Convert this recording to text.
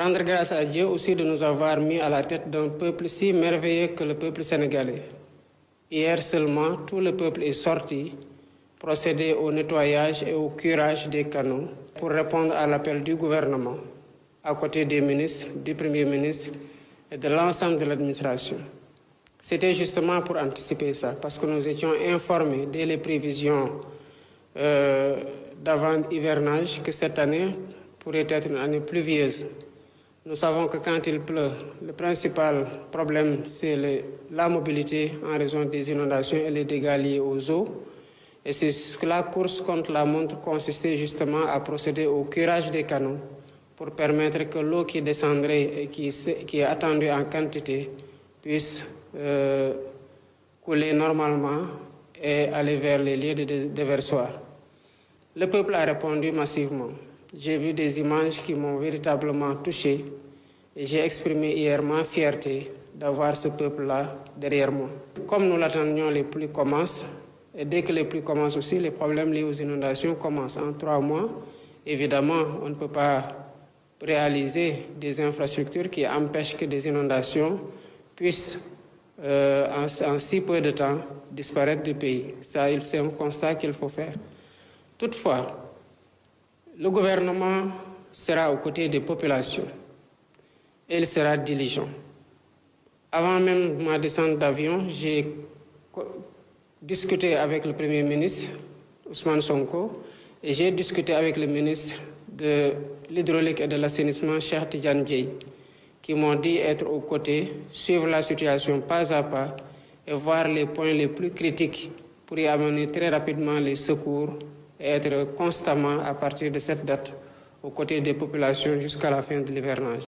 Rendre grâce à Dieu aussi de nous avoir mis à la tête d'un peuple si merveilleux que le peuple sénégalais. Hier seulement, tout le peuple est sorti, procéder au nettoyage et au curage des canaux pour répondre à l'appel du gouvernement, à côté des ministres, du Premier ministre et de l'ensemble de l'administration. C'était justement pour anticiper ça, parce que nous étions informés dès les prévisions d'avant-hivernage que cette année pourrait être une année pluvieuse. Nous savons que quand il pleut, le principal problème, c'est la mobilité en raison des inondations et les dégâts liés aux eaux. Et c'est la course contre la montre consistait justement à procéder au curage des canaux pour permettre que l'eau qui descendrait et qui est attendue en quantité puisse couler normalement et aller vers les lieux de déversoir. Le peuple a répondu massivement. J'ai vu des images qui m'ont véritablement touché et j'ai exprimé hier ma fierté d'avoir ce peuple-là derrière moi. Comme nous l'attendions, les pluies commencent et dès que les pluies commencent aussi, les problèmes liés aux inondations commencent. En 3 mois, évidemment, on ne peut pas réaliser des infrastructures qui empêchent que des inondations puissent, en si peu de temps, disparaître du pays. Ça, c'est un constat qu'il faut faire. Toutefois, le gouvernement sera aux côtés des populations et il sera diligent. Avant même ma descente d'avion, j'ai discuté avec le Premier ministre, Ousmane Sonko, et j'ai discuté avec le ministre de l'Hydraulique et de l'Assainissement, Cheikh Tidiane Dièye, qui m'ont dit être aux côtés, suivre la situation pas à pas et voir les points les plus critiques pour y amener très rapidement les secours et être constamment, à partir de cette date, aux côtés des populations jusqu'à la fin de l'hivernage.